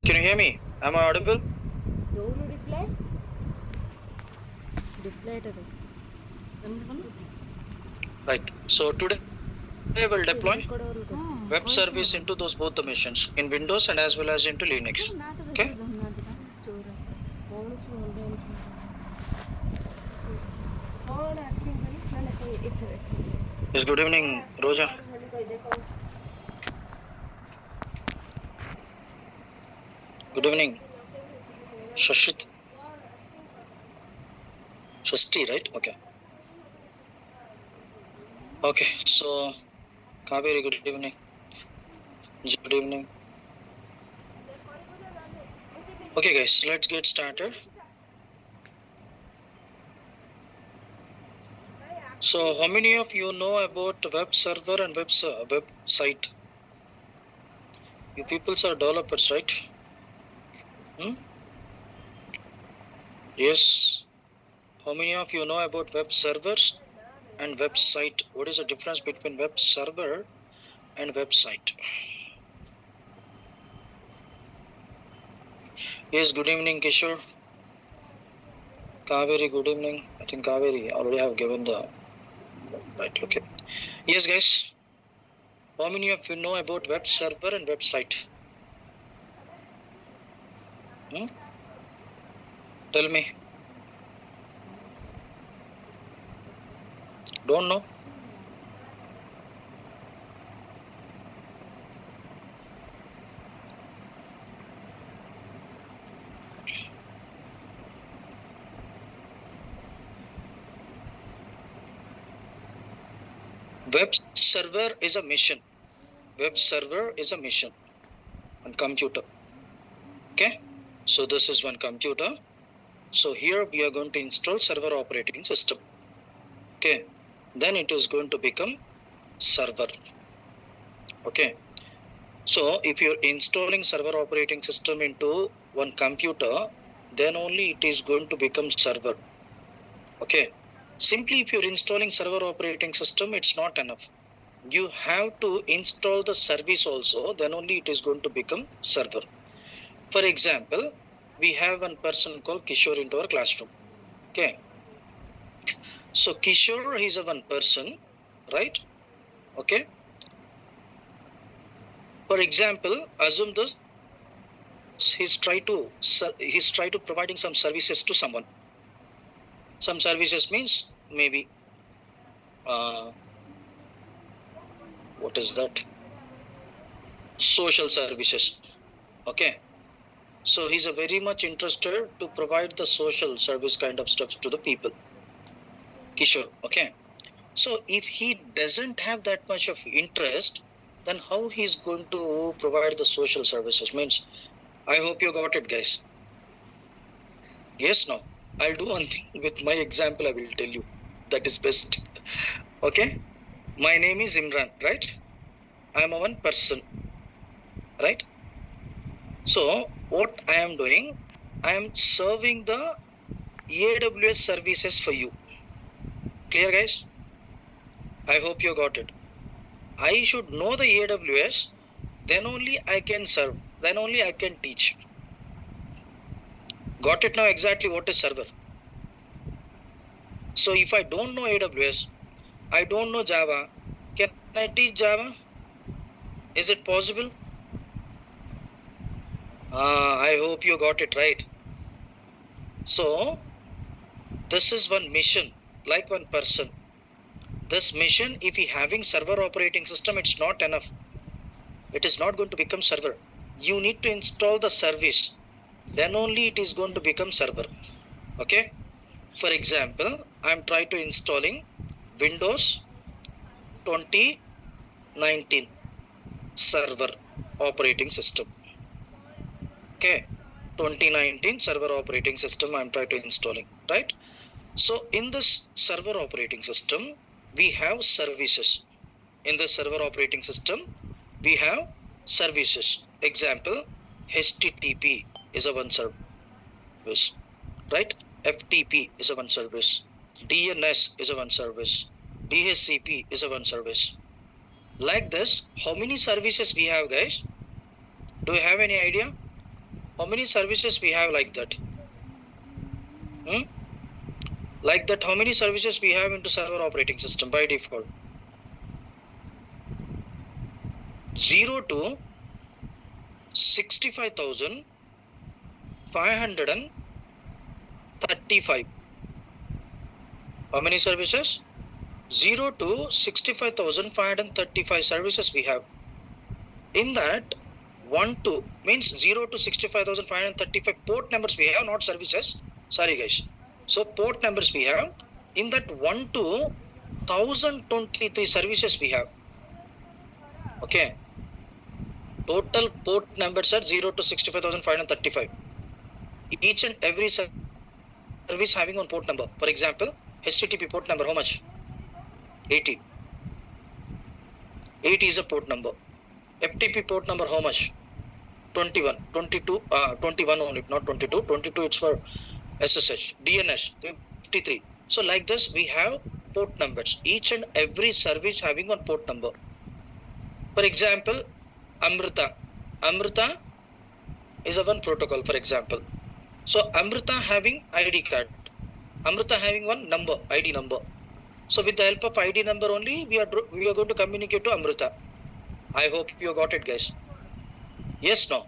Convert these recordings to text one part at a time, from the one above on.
Can you hear me? Am I audible? ఎవరు reply అయ్యేటది ఎందుకని Right. So today we'll deploy ఇక్కడ ఎవరు web service into those both the machines in Windows and as well as into Linux. Okay. చూడ phone చూడండి phone acting అని నన్ను ఎత్తురు Yes. Good evening, Roja. Good evening, Shashit. Shasti, right? Okay. Okay. So, Kaveri, good evening. Good evening. Okay, guys. Let's get started. So, how many of you know about web server and web site? You people are developers, right? Yes. How many of you know about web servers and website? What is the difference between web server and website? Yes, good evening, Kishore. Kaveri, good evening. I think Kaveri already have given the right. Okay. Yes, guys. How many of you know about web server and website? Tell me. Don't know? Web server is a mission. Web server is a mission on computer. Okay. So this is one computer. So here we are going to install server operating system. Okay. Then it is going to become server. Okay. So if you're installing server operating system into one computer, then only it is going to become server. Okay. Simply if you're installing server operating system, it's not enough. You have to install the service also, then only it is going to become server. For example, we have one person called Kishore into our classroom. Okay. So Kishore is a one person, right? Okay. For example, assume this, he's try to providing some services to someone. Some services means maybe what is that? Social services. Okay. So he's a very much interested to provide the social service kind of stuff to the people. Kishore. Okay. So if he doesn't have that much of interest, then how he's going to provide the social services? Means, I hope you got it, guys. Yes, no. I'll do one thing with my example. I will tell you. That is best. Okay. My name is Imran, right? I am a one person, right? So what I am doing, I am serving the AWS services for you. Clear, guys? I hope you got it. I should know the AWS, then only I can serve, then only I can teach. Got it now exactly what is server? So if I don't know AWS, I don't know Java, can I teach Java? Is it possible? I hope you got it right. So this is one mission, like one person. This mission, if he having server operating system, it's not enough. It is not going to become server. You need to install the service. Then only it is going to become server. Okay. For example, I'm trying to installing Windows 2019 server operating system. Okay. 2019 server operating system I'm trying to installing, right? So in this server operating system, we have services. In the server operating system, we have services. Example, HTTP is a one service, right? FTP is a one service. DNS is a one service. DHCP is a one service. Like this, how many services we have, guys? Do you have any idea? how many services we have like that? Like that, how many services we have into server operating system by default? 0 to 65,535. How many services? 0 to 65,535 services we have. In that, 1 to means 0 to 65,535 port numbers we have, not services. Sorry guys. So port numbers we have. In that 1 to 1023 services we have. Okay. Total port numbers are 0 to 65,535. Each and every service having one port number. For example, HTTP port number, how much? 80. 80 is a port number. FTP port number, how much? 21. 22, 21 only, not 22. 22 it's for SSH. DNS, 53. So like this, we have port numbers. Each and every service having one port number. For example, Amrita. Amrita is a one protocol, for example. So Amrita having ID card. Amrita having one number, ID number. So with the help of ID number only, we are going to communicate to Amrita. I hope you got it, guys. Yes, no.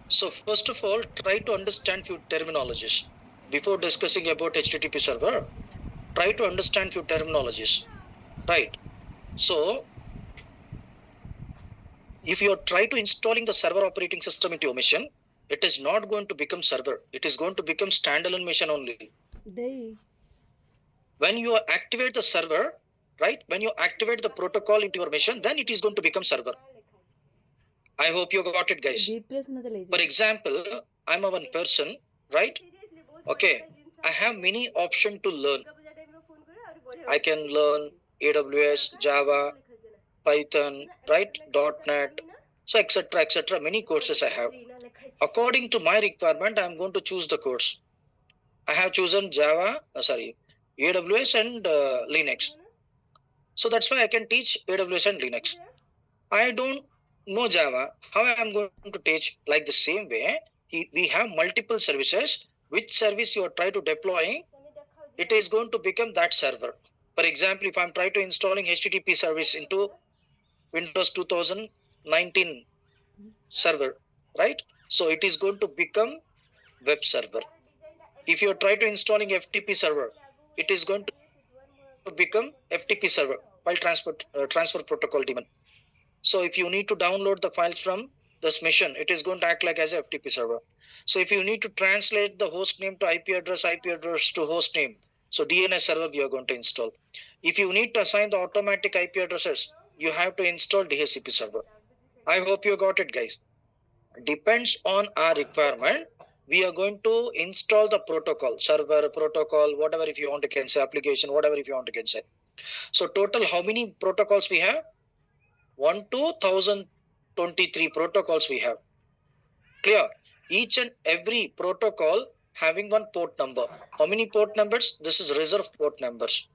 So first of all, try to understand few terminologies. Before discussing about HTTP server, try to understand few terminologies. Right. So if you try to installing the server operating system into your machine, it is not going to become server. It is going to become standalone machine only. When you activate the server, right? When you activate the protocol into your machine, then it is going to become server. I hope you got it, guys. For example, I'm a one person, right? Okay. I have many options to learn. I can learn AWS, Java, Python, right? .NET, so etc. Many courses I have. According to my requirement, I'm going to choose the course. I have chosen Java, AWS and Linux. So that's why I can teach AWS and Linux. I don't know Java. How I am going to teach? Like the same way, we have multiple services. Which service you are trying to deploy, it is going to become that server. For example, if I'm trying to installing HTTP service into Windows 2019 server, right? So it is going to become web server. If you try to installing FTP server, it is going to become FTP server, file transfer protocol daemon. So if you need to download the files from this machine, it is going to act like as a FTP server. So if you need to translate the host name to IP address to host name, so DNS server you are going to install. If you need to assign the automatic IP addresses, you have to install DHCP server. I hope you got it, guys. Depends on our requirement. We are going to install the protocol, server, protocol, whatever if you want to can say, application, whatever if you want to can say. So total, how many protocols we have? 1 to 1023 protocols we have. Clear? Each and every protocol having one port number. How many port numbers? This is reserved port numbers.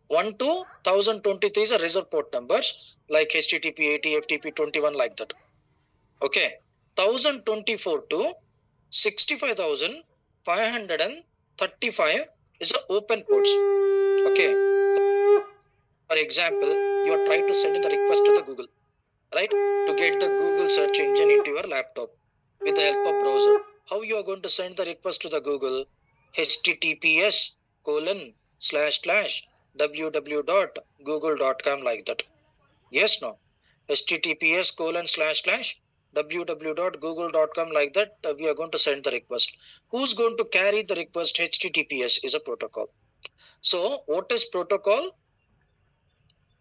1 to 1023 is a reserved port numbers like HTTP 80, FTP 21 like that. Okay. 1024 to 65,535 is the open ports. Okay. For example, you are trying to send in the request to the Google, right? To get the Google search engine into your laptop with the help of browser. How you are going to send the request to the Google? https://www.google.com like that. Yes, no. https://www.google.com like that. We are going to send the request. Who's going to carry the request? HTTPS is a protocol. So what is protocol?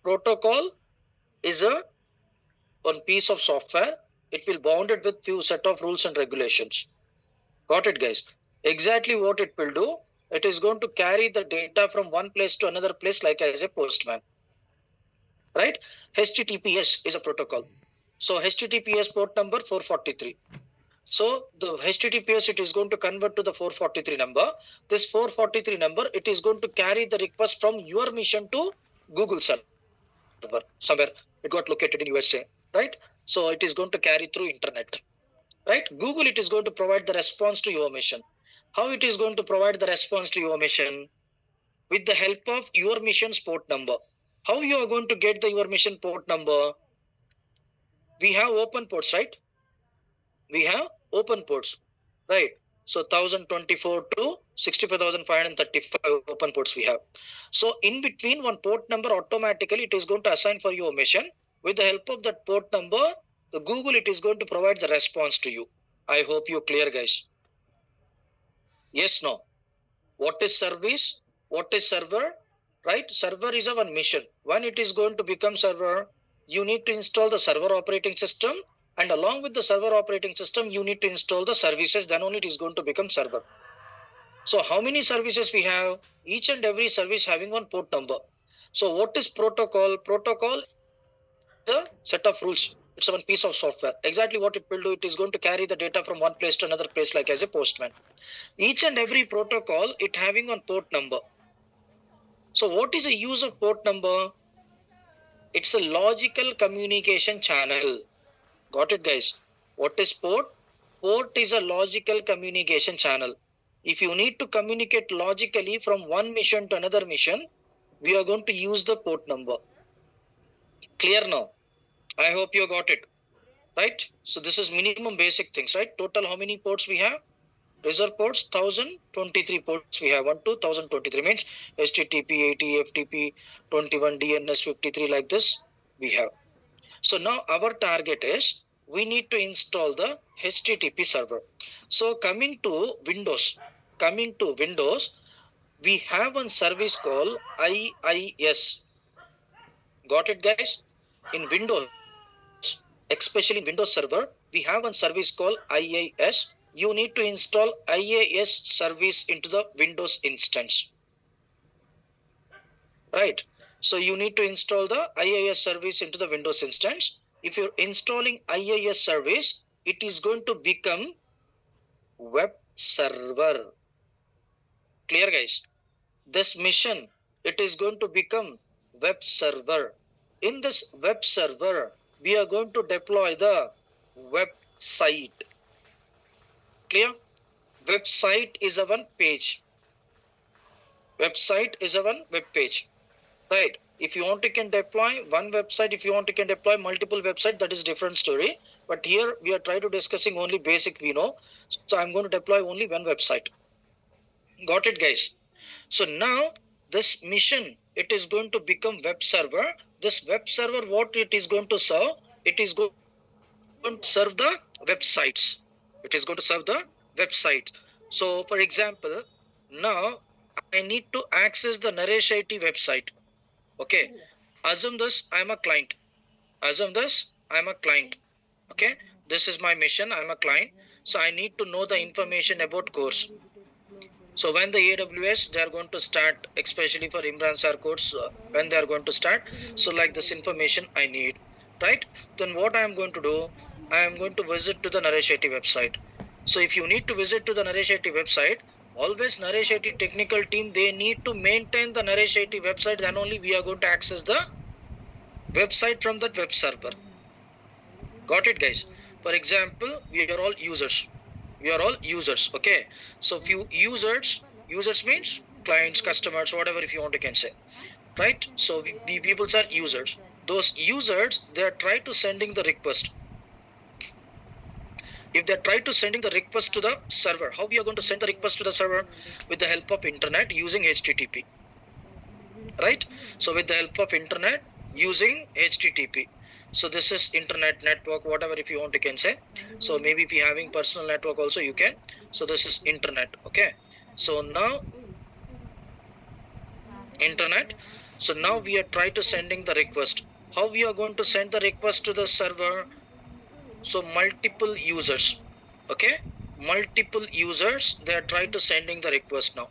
Protocol is a one piece of software. It will bounded with few set of rules and regulations. Got it, guys? Exactly what it will do. It is going to carry the data from one place to another place like as a postman. Right? HTTPS is a protocol. So HTTPS port number 443. So the HTTPS, it is going to convert to the 443 number. This 443 number, it is going to carry the request from your mission to Google server. Somewhere it got located in USA, right? So it is going to carry through internet. right? Google, it is going to provide the response to your mission. How it is going to provide the response to your mission? With the help of your mission's port number. How you are going to get your mission port number? We have open ports, right? We have open ports, right? So 1024 to 65,535 open ports we have. So in between one port number, automatically it is going to assign for your mission. With the help of that port number, the Google, it is going to provide the response to you. I hope you're clear, guys. Yes, no. What is service? What is server? Right? Server is our mission. When it is going to become server, you need to install the server operating system, and along with the server operating system, you need to install the services. Then only it is going to become server. So how many services we have? Each and every service having one port number. So what is protocol? Protocol is a set of rules. It's one piece of software. Exactly what it will do, it is going to carry the data from one place to another place like as a postman. Each and every protocol, it having one port number. So what is the use of port number? It's a logical communication channel. Got it, guys? What is port? Port is a logical communication channel. If you need to communicate logically from one mission to another mission, we are going to use the port number. Clear now? I hope you got it. Right? So this is minimum basic things, right? Total how many ports we have? Reserve ports 1023 ports we have. 1023 means HTTP 80, FTP 21, DNS 53 like this we have. So now our target is we need to install the HTTP server. So coming to Windows, we have one service called IIS. Got it, guys? In Windows, especially in Windows Server, we have one service called IIS. You need to install IIS service into the Windows instance. Right? So you need to install the IIS service into the Windows instance. If you're installing IIS service, it is going to become web server. Clear, guys? This mission, it is going to become web server. In this web server, we are going to deploy the website. Clear? Website is a one page. Website is a one web page. Right? If you want, you can deploy one website. If you want, you can deploy multiple websites. That is different story. But here we are trying to discussing only basic we know. So I'm going to deploy only one website. Got it, guys? So now this mission, it is going to become web server. This web server, what it is going to serve? It is going to serve the websites. It is going to serve the website. So for example, now I need to access the Naresh IT website. Okay. Assume this, I'm a client. Assume this, I'm a client. Okay. This is my mission. I'm a client. So I need to know the information about course. So when the AWS, they are going to start, especially for Imran sir course, when they are going to start. So like this information I need, right? Then what I am going to do, I am going to visit to the Naresh IT website. So if you need to visit to the Naresh IT website, always Naresh IT technical team, they need to maintain the Naresh IT website. Then only we are going to access the website from that web server. Got it, guys? For example, we are all users. We are all users. Okay. So few users means clients, customers, whatever if you want, you can say. Right? So we people are users. Those users, they are trying to sending the request. If they try to sending the request to the server, how we are going to send the request to the server? With the help of internet using HTTP. Right? So with the help of internet using HTTP. So this is internet network, whatever if you want, you can say. So maybe if you're having personal network also, you can. So this is internet. Okay. So now internet. So now we are trying to sending the request. How we are going to send the request to the server? So multiple users. Okay. Multiple users, they are trying to sending the request now.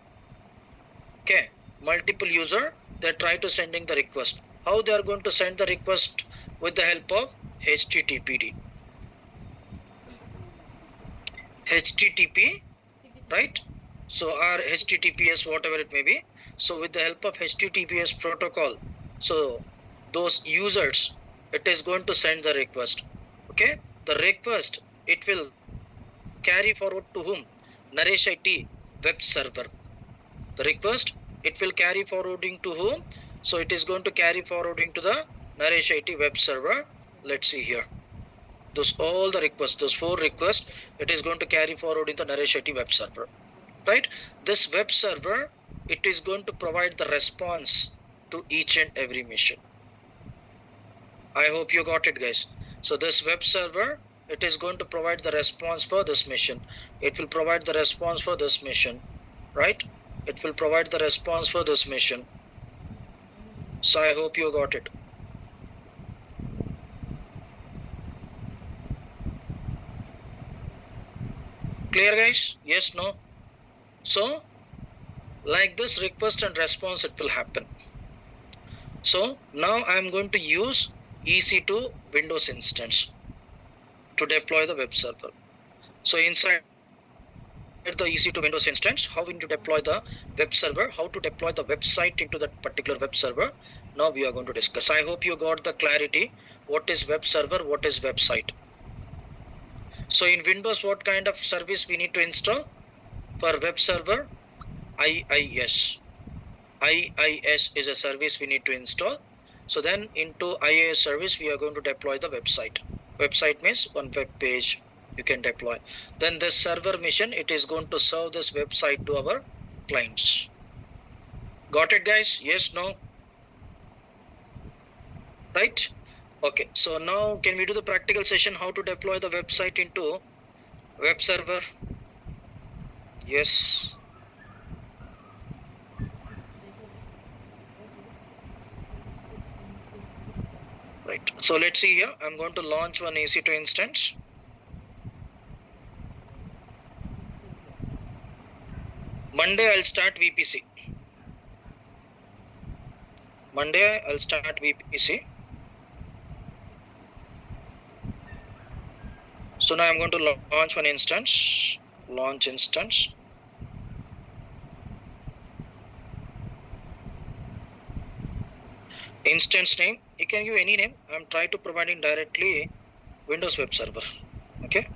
Okay. Multiple user, they are trying to sending the request. How they are going to send the request? With the help of HTTPD. HTTP, right? So or HTTPS, whatever it may be. So with the help of HTTPS protocol, so those users, it is going to send the request. Okay, the request, it will carry forward to whom? Naresh IT web server. The request, it will carry forwarding to whom? So it is going to carry forwarding to the Naresh IT web server. Let's see here. All the requests, those 4 requests, it is going to carry forward in the Naresh IT web server. Right? This web server, it is going to provide the response to each and every mission. I hope you got it, guys. So this web server, it is going to provide the response for this mission. It will provide the response for this mission, right? It will provide the response for this mission. So I hope you got it. Clear, guys? Yes, no? So, like this request and response, it will happen. So now I am going to use EC2 Windows instance to deploy the web server. So inside the EC2 Windows instance, how we need to deploy the web server, how to deploy the website into that particular web server. Now we are going to discuss. I hope you got the clarity. What is web server? What is website? So in Windows, what kind of service we need to install? For web server, IIS. IIS is a service we need to install. So then into IIS service, we are going to deploy the website. Website means one web page you can deploy. Then this server mission, it is going to serve this website to our clients. Got it, guys? Yes, no? Right? Okay, so now can we do the practical session how to deploy the website into web server? Yes. Right. So let's see here. I'm going to launch one EC2 instance. Monday I'll start VPC. Monday I'll start VPC. So now I'm going to launch one instance. Launch instance. Instance name, you can give any name. I'm trying to provide it directly Windows web server. Okay.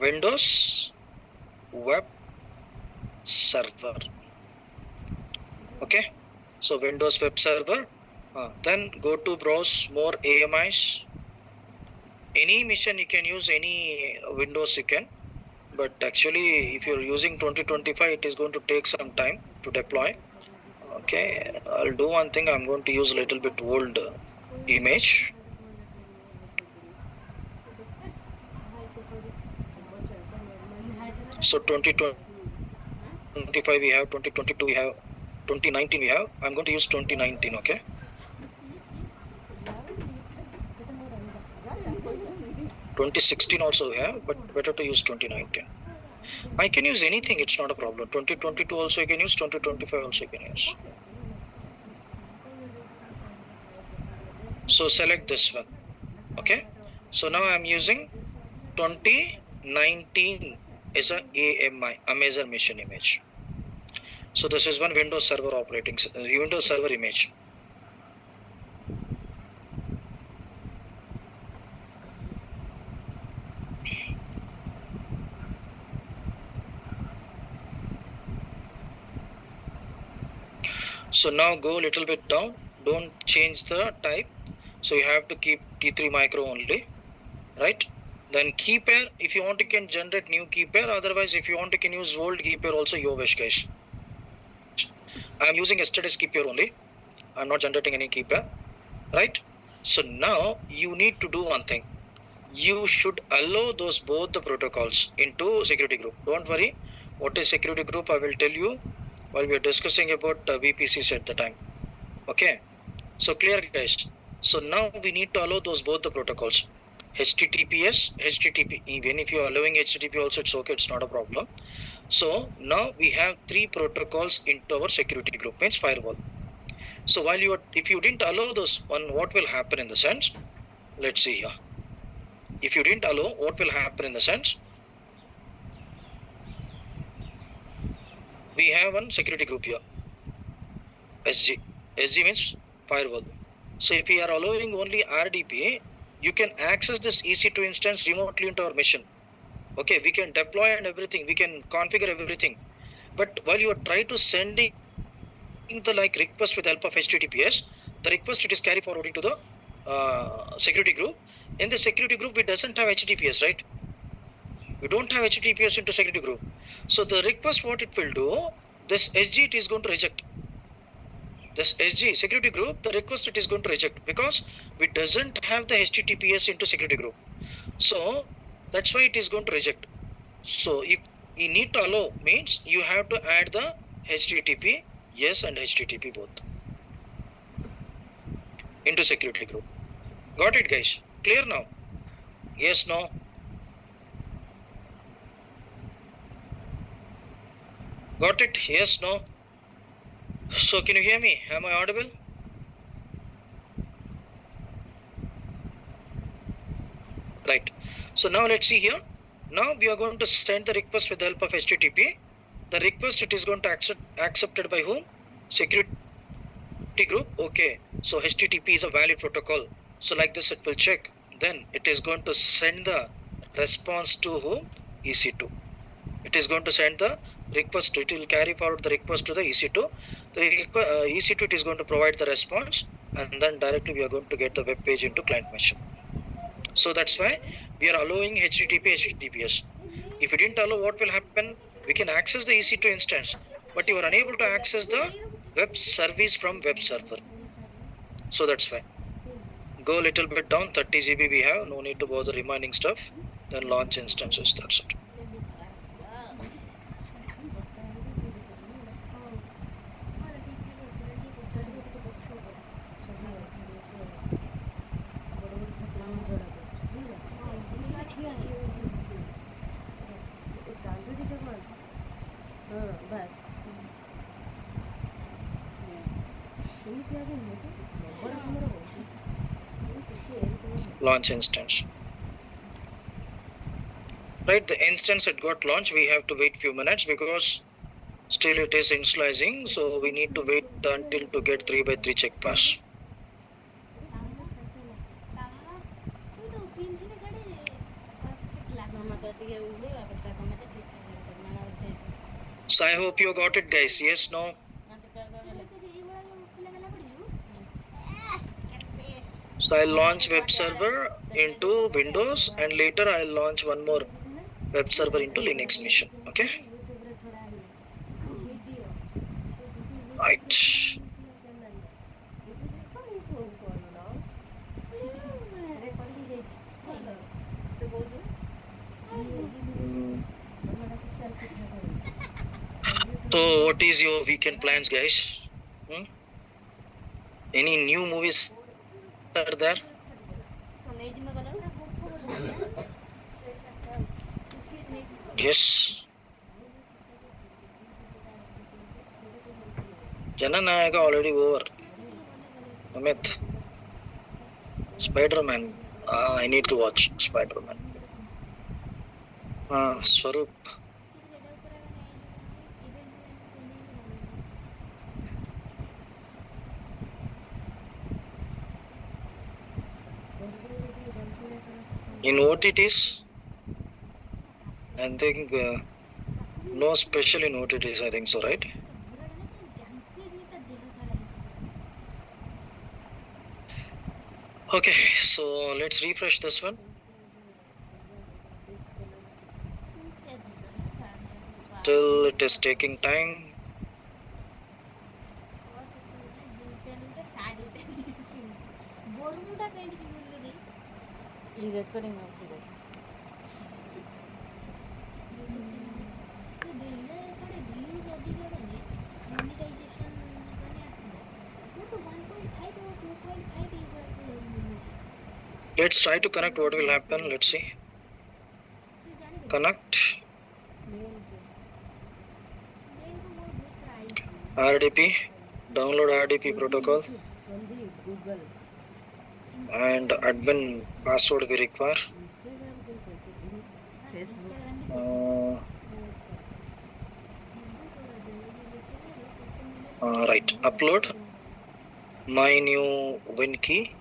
Windows web server. Okay. So Windows web server. Then go to browse more AMIs. Any mission you can use, any Windows you can. But actually, if you're using 2025, it is going to take some time to deploy. Okay, I'll do one thing. I'm going to use a little bit old image. So 2025 we have, 2022 we have, 2019 we have. I'm going to use 2019, okay? 2016 also we have, but better to use 2019. I can use anything, it's not a problem. 2022 also you can use, 2025 also you can use. So select this one, okay? So now I'm using 2019 as a AMI, Amazon Mission image. So this is one Windows Server Windows Server image. So now go a little bit down, don't change the type. So you have to keep T3 micro only, right? Then key pair, if you want you can generate new key pair, otherwise if you want you can use old key pair also, your wish, guys. I'm using yesterday's key pair only. I'm not generating any key pair, right? So now you need to do one thing. You should allow those both the protocols into security group. Don't worry, what is security group I will tell you while we are discussing about VPCs at the time. Okay, so clear, guys. So now we need to allow those both the protocols. HTTPS, HTTP. Even if you are allowing HTTP also, it's okay, it's not a problem. So now we have 3 protocols into our security group, means firewall. So while if you didn't allow those one, what will happen in the sense? Let's see here. If you didn't allow, what will happen in the sense? We have one security group here. SG. SG means firewall. So if we are allowing only RDP, you can access this EC2 instance remotely into our mission. Okay, we can deploy and everything, we can configure everything. But while you are trying to sending the request with the help of HTTPS, the request it is carry forwarding to the security group. In the security group, we doesn't have HTTPS, right? We don't have HTTPS into security group. So the request, what it will do, this SG it is going to reject. This SG security group, the request it is going to reject because we doesn't have the HTTPS into security group. So that's why it is going to reject. So if you need to allow means you have to add the HTTP yes and HTTP both into security group. Got it, guys? Clear now? Yes, no? Got it? Yes, no? So can you hear me? Am I audible? Right. So now let's see here. Now we are going to send the request with the help of HTTP. The request it is going to accepted by whom? Security group. Okay. So HTTP is a valid protocol. So like this it will check. Then it is going to send the response to whom? EC2. It is going to send the request. It will carry forward the request to the EC2. The EC2 it is going to provide the response, and then directly we are going to get the web page into client machine. So that's why we are allowing HTTP, HTTPS. If you didn't allow, what will happen? We can access the EC2 instance, but you are unable to access the web service from web server. So that's why. Go a little bit down, 30 GB we have, no need to bother remaining stuff. Then launch instances, that's it. Launch instance. Right, the instance it got launched, we have to wait few minutes because still it is initializing, so we need to wait until to get 3x3 check pass. So I hope you got it, guys. Yes, no? So I'll launch web server into Windows and later I'll launch one more web server into Linux machine. Okay? Right. So what is your weekend plans, guys? Any new movies are there? Yes. Jananayaka already over. Amit. Spider-Man. I need to watch Spider-Man. Swaroop. In OTTs, I think no special in OTTs, I think so, right? Okay, so let's refresh this one. Till it is taking time. Let's try to connect. What will happen? Let's see. Connect. RDP. Download RDP protocol. And admin password we require. Right. Upload my new win key.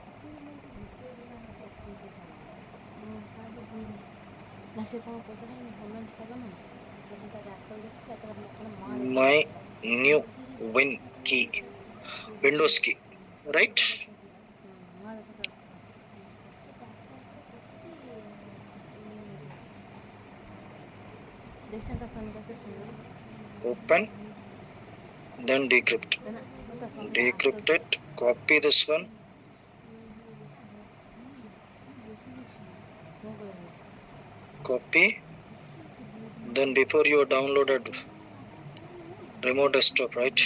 My new win key, Windows key, right? Open, then decrypt. Decrypt it, copy this one, copy. Then before you downloaded remote desktop, right?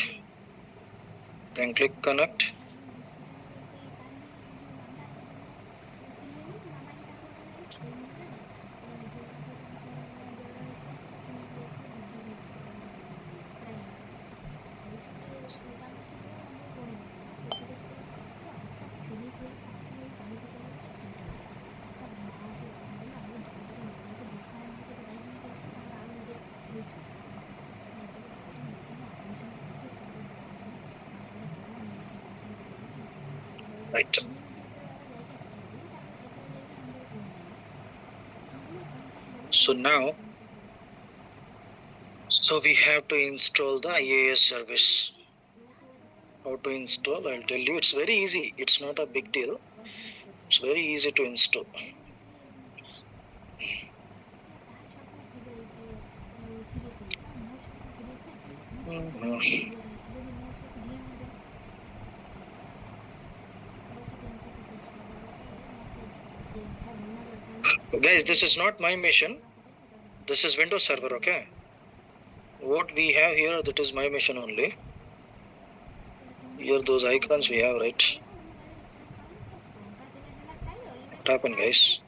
Then click connect. Right. So now, we have to install the IAS service. How to install? I'll tell you. It's very easy. It's not a big deal. It's very easy to install. Guys, this is not my mission. This is Windows Server, okay? What we have here, that is my mission only. Here, those icons we have, right? What happened, guys?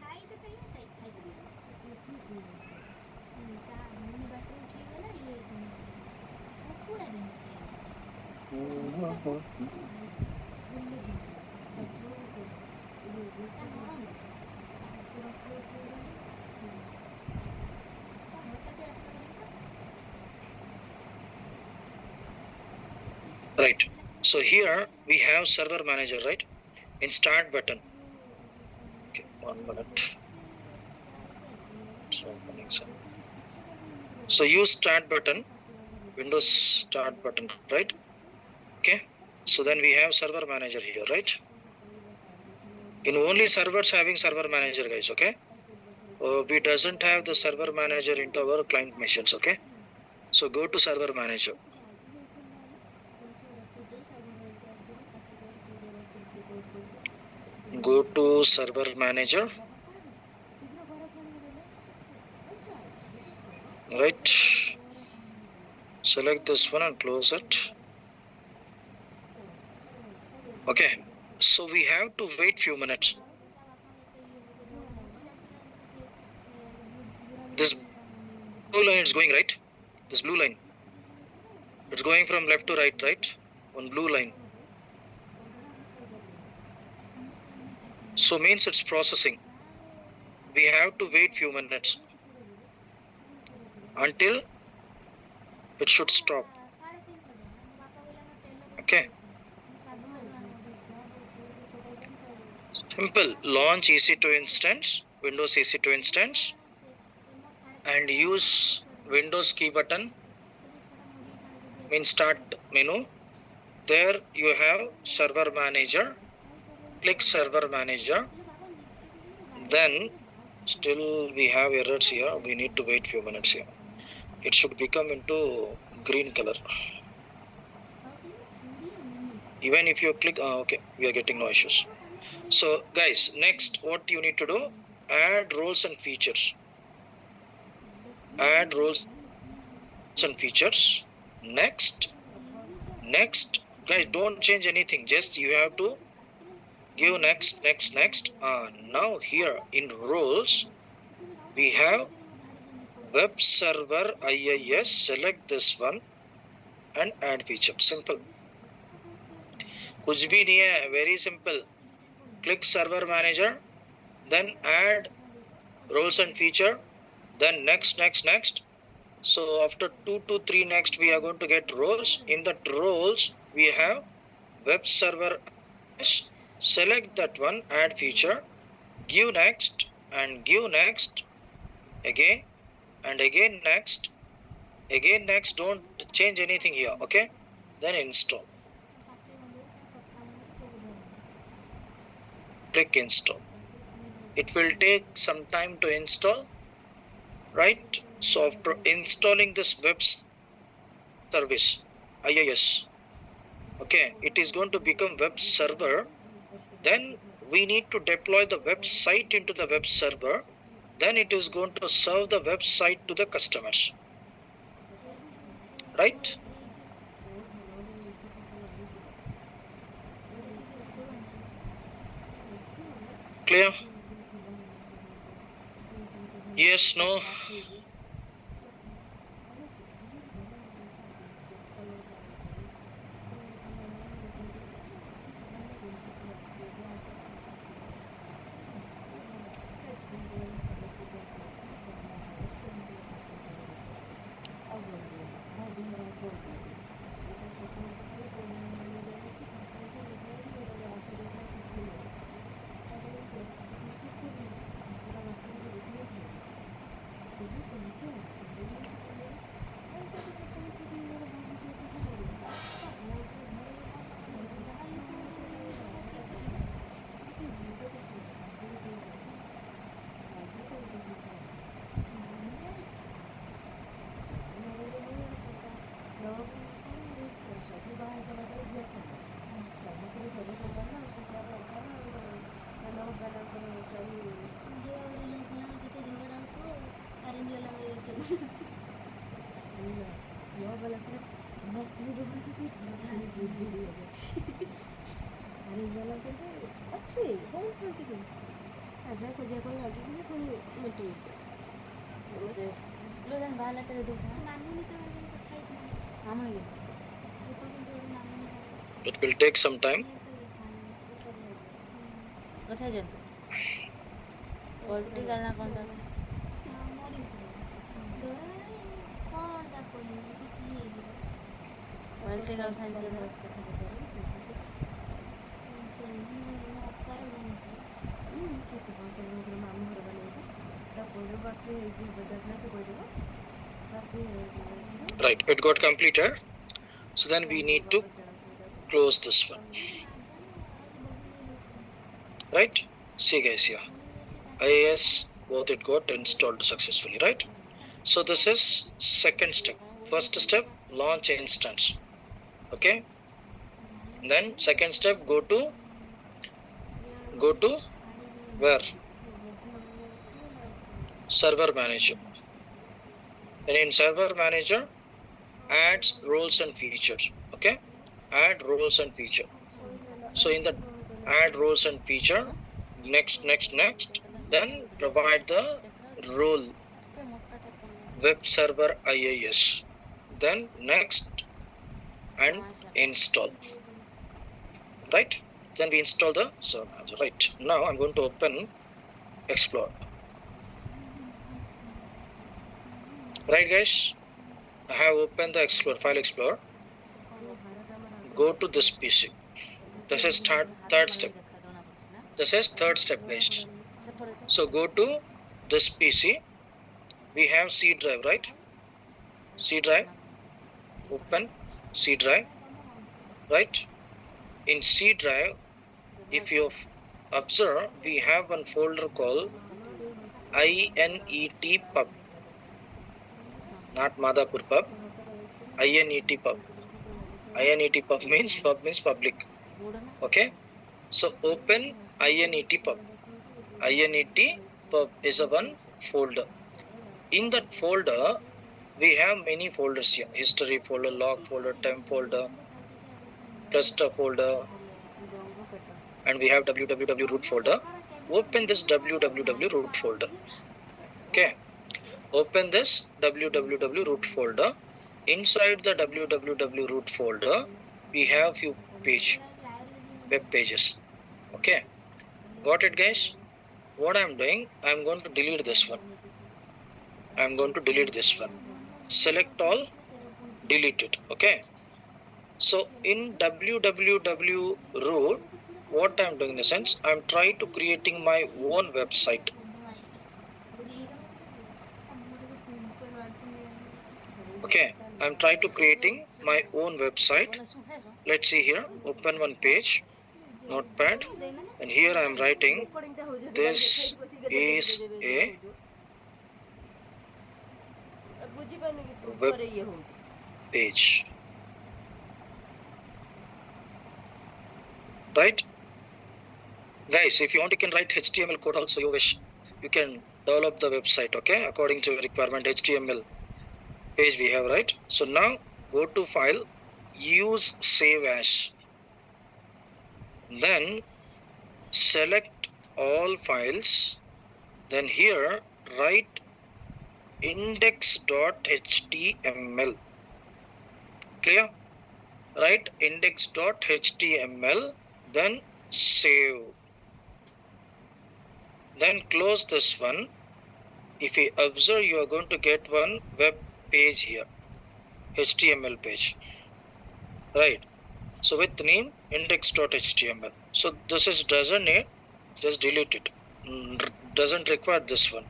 Right. So here we have server manager, right? In start button. Okay, 1 minute. So use start button, Windows start button, right? Okay. So then we have server manager here, right? In only servers having server manager, guys, okay? We doesn't have the server manager into our client machines, okay? So go to server manager. Go to server manager. Right. Select this one and close it. Okay. So we have to wait few minutes. This blue line is going right. This blue line. It's going from left to right, right? One blue line. So means it's processing. We have to wait few minutes until it should stop. Okay. Simple. Launch EC2 instance, Windows EC2 instance, and use Windows key button. Means start menu. There you have server manager. Click server manager. Then still we have errors here. We need to wait few minutes here. It should become into green color. Even if you click, okay, we are getting no issues. So guys, next what you need to do, add roles and features. Add roles and features. Next, guys, don't change anything. Just you have to give next. Now here in roles, we have web server IIS. Select this one and add feature. Simple. कुछ भी नहीं है. Very simple. Click server manager, then add roles and feature, then next. So after 2 to 3 next, we are going to get roles. In that roles, we have web server. Select that one, add feature, give next and give next, again and again next, Again, next, don't change anything here. Okay, then install. Click install. It will take some time to install, right? So after installing this web service, IIS, okay, it is going to become web server. Then we need to deploy the website into the web server. Then it is going to serve the website to the customers, right? Clear? Yes, no? It will take some time. Right, it got completed. So then we need to close this one. Right? See guys here. IIS, both it got installed successfully, right? So this is second step. First step, launch instance. Okay. Then second step, go to where? Server manager. And in server manager, adds roles and features. Okay. Add roles and feature. So in the add roles and feature, next, then provide the role web server IIS. Then next and install. Right? Then we install the server manager. Right. Now I'm going to open Explore. Right guys? I have opened the File Explorer. Go to this PC. This is third step. This is third step guys. So go to this PC. We have C drive, right? C drive. Open C drive. Right? In C drive, if you observe, we have one folder called INET pub. Not Madhapur pub. INET pub. INET pub means public. Okay? So open INET pub. INET pub is a one folder. In that folder, we have many folders here. History folder, log folder, temp folder, cluster folder, and we have www root folder. Open this www root folder. Okay. Open this www root folder. Inside the www root folder, we have few web pages. Okay. Got it guys? What I'm doing, I'm going to delete this one. Select all, delete it. Okay. So in www root, what I'm doing in the sense, I'm trying to creating my own website. Okay, I'm trying to creating my own website. Let's see here, open one page, notepad, and here I'm writing, this is a web page, right? Guys, if you want, you can write HTML code also, you wish. You can develop the website, okay, according to your requirement, HTML page we have, right? So now go to file, use save as, then select all files, then here write index.html. Clear? Write index.html, then save. Then close this one. If you observe, you are going to get one web page here, HTML page, right? So with name index.html. So this is doesn't need, just delete it. Doesn't require this one.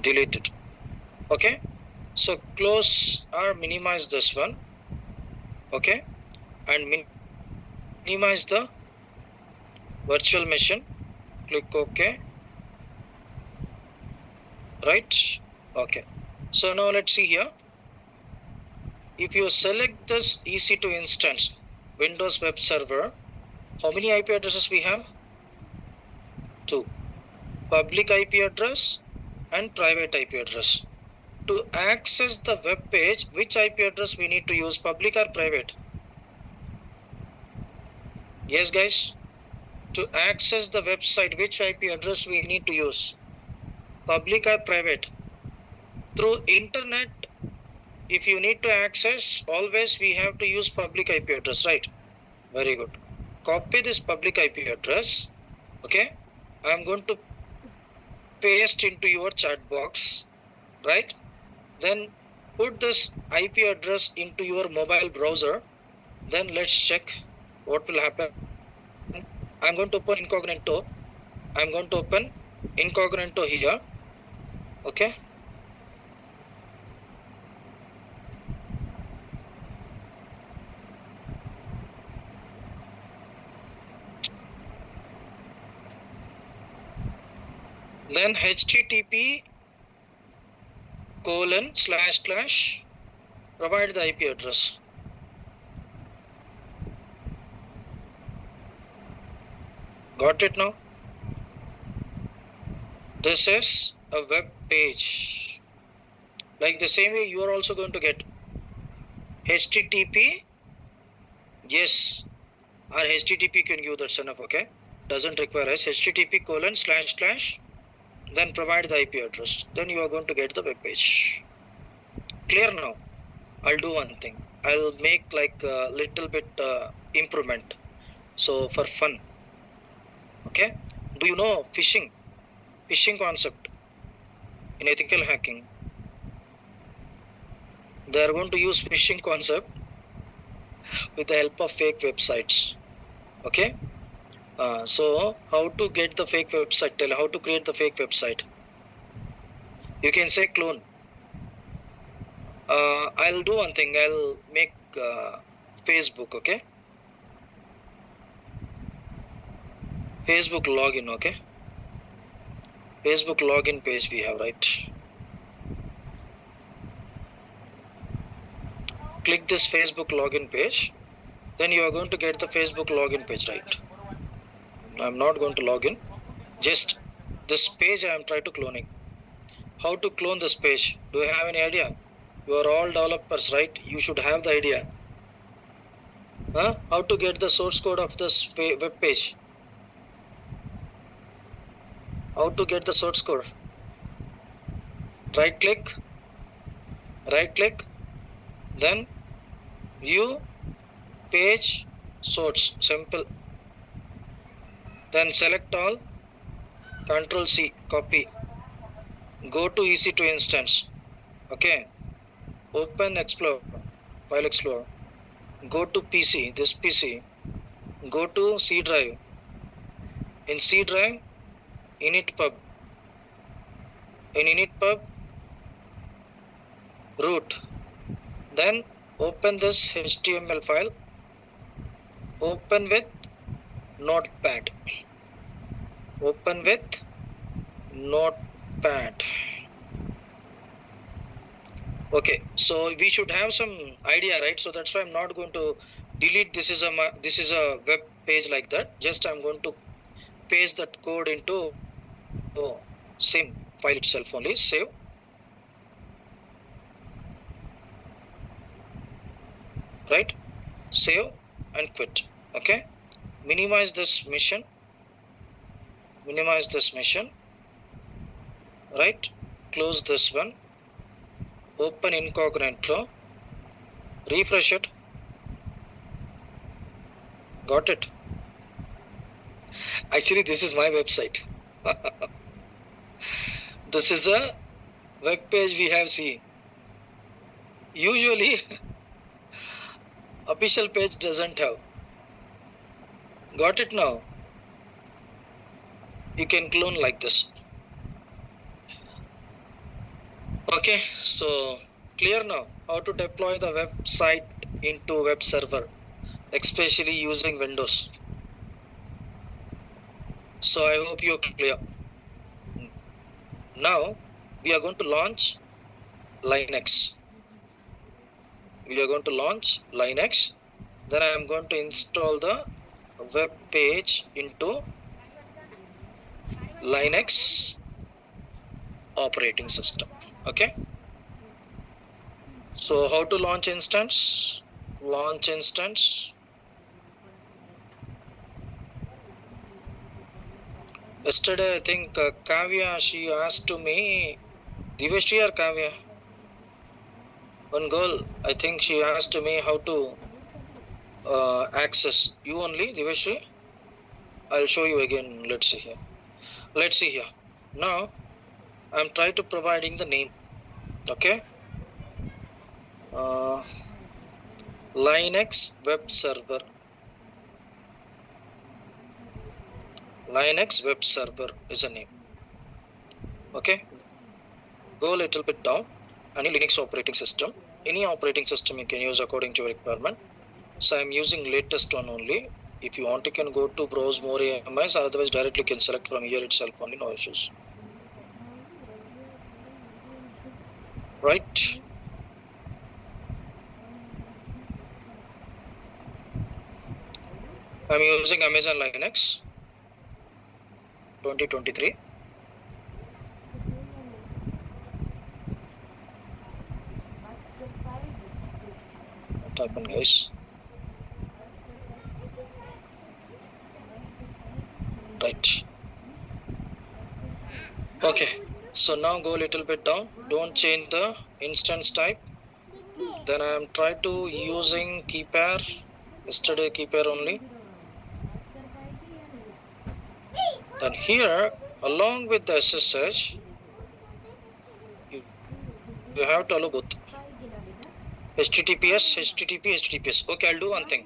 Delete it. Okay. So close or minimize this one. Okay. And minimize the virtual machine. Click OK. Right. Okay. So now let's see here. If you select this EC2 instance, Windows Web Server, how many IP addresses we have? 2. Public IP address and private IP address. To access the web page, which IP address we need to use, public or private? Yes, guys. To access the website, which IP address we need to use, public or private? Through internet, if you need to access, always we have to use public IP address, right? Very good. Copy this public IP address. Okay. I'm going to paste into your chat box, right? Then put this IP address into your mobile browser. Then let's check what will happen. I'm going to open incognito. I'm going to open incognito here. Okay. Then http :/ provide the IP address. Got it now? This is a web page. Like the same way you are also going to get http. Yes, or http can give that's enough, okay? Doesn't require us. http :/ then provide the IP address. Then you are going to get the web page. Clear now? I'll do one thing. I'll make like a little bit improvement. So for fun. Okay? Do you know phishing? Phishing concept in ethical hacking. They are going to use phishing concept with the help of fake websites. Okay? So how to get the fake website? Tell how to create the fake website. You can say clone. I'll do one thing. I'll make Facebook. Okay. Facebook login. Okay. Facebook login page we have, right? Click this Facebook login page. Then you are going to get the Facebook login page, right? I'm not going to log in. Just this page I am trying to cloning. How to clone this page? Do you have any idea? You are all developers, right? You should have the idea. How to get the source code of this web page? How to get the source code? Right click, then view page source, simple. Then select all, Control C, copy. Go to EC2 instance. Okay. Open Explorer, File Explorer. Go to PC, this PC. Go to C drive. In C drive, init pub. in init pub root. Then open this HTML file, open with notepad, open with notepad. Okay, so we should have some idea, right? So that's why I'm not going to delete this is a web page like that. Just I'm going to paste that code into same file itself only. Save. Right? Save and quit. Okay. Minimize this mission. Minimize this mission. Right? Close this one. Open incognito. Refresh it. Got it. Actually, this is my website. This is a web page we have seen. Usually, official page doesn't have. Got it now? You can clone like this. Okay, so clear now how to deploy the website into web server, especially using Windows. So I hope you're clear. Now we are going to launch Linux. We are going to launch Linux. Then I am going to install the web page into Linux operating system. Okay. So how to launch instance? Launch instance. Yesterday, I think Kavya, she asked to me, Diveshri or Kavya? One girl, I think she asked to me how to access. You only, Diveshri? I'll show you again. Let's see here. Let's see here. Now, I'm trying to providing the name. Okay. Linux web server. Linux web server is a name. Okay. Go a little bit down. Any Linux operating system. Any operating system you can use according to your requirement. So I'm using latest one only. If you want, you can go to browse more AMIs, or otherwise directly can select from here itself only, no issues. Right? I'm using Amazon Linux 2023. What happened, guys? Right. Okay. So now go a little bit down. Don't change the instance type. Then I am trying to using keypair. Yesterday keypair only. Then here, along with the SSH, you have to allow both. HTTPS, HTTP, HTTPS. Okay, I'll do one thing.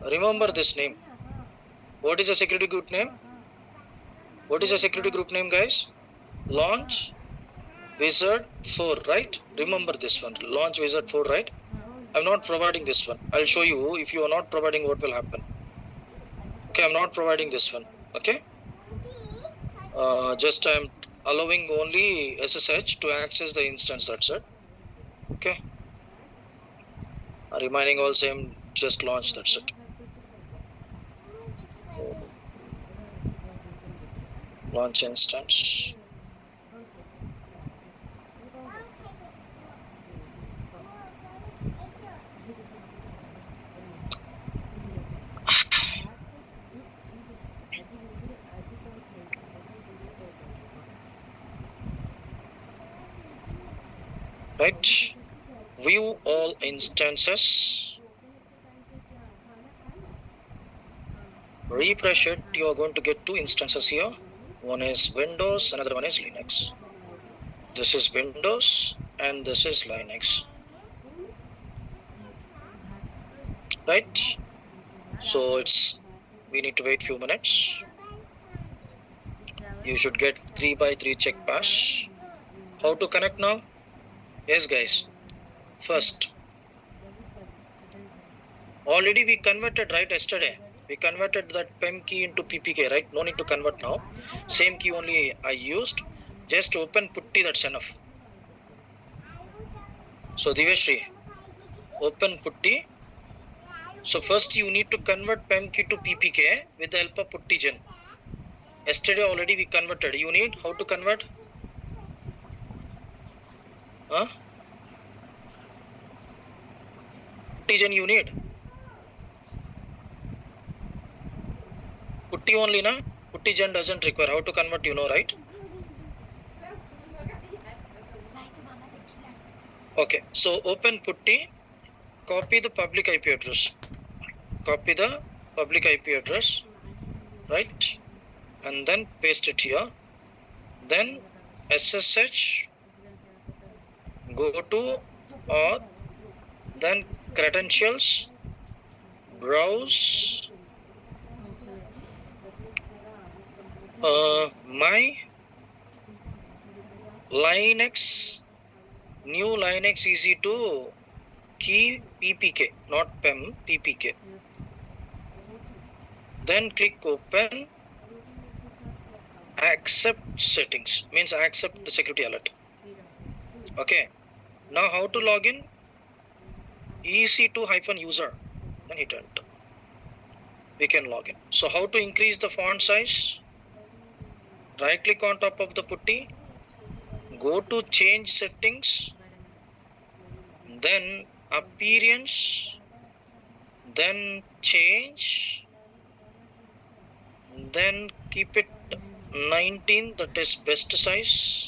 Remember this name. What is the security group name? What is the security group name, guys? Launch Wizard 4, right? Remember this one. Launch Wizard 4, right? I'm not providing this one. I'll show you if you are not providing what will happen. Okay, I'm not providing this one. Okay. Just I'm allowing only SSH to access the instance. That's it. Okay. Remaining all same. Just launch. That's it. Launch instance. Right. View all instances. Refresh it. You are going to get two instances here. One is Windows, another one is Linux. This is Windows and this is Linux. Right? So we need to wait few minutes. You should get 3x3 check pass. How to connect now? Yes guys, first, already we converted, right? Yesterday we converted that PEM key into PPK, right? No need to convert now. Same key only I used. Just open putty, that's enough. So Divashri, open putty. So first you need to convert PEM key to PPK with the help of putty gen. Yesterday already we converted. You need how to convert? Huh? Putty gen you need. Putty only, na? Putty gen doesn't require. How to convert, you know, right? Okay, so open putty, copy the public IP address. Copy the public IP address, right? And then paste it here. Then SSH, go to auth, then credentials, browse my Linux, new Linux easy to key PPK, not PEM, PPK. Then click open, accept settings, means accept the security alert. Okay, now how to log in? EC2-user, then hit enter. We can log in. So how to increase the font size? Right click on top of the putty, go to change settings, then appearance, then change, then keep it 19, that is best size.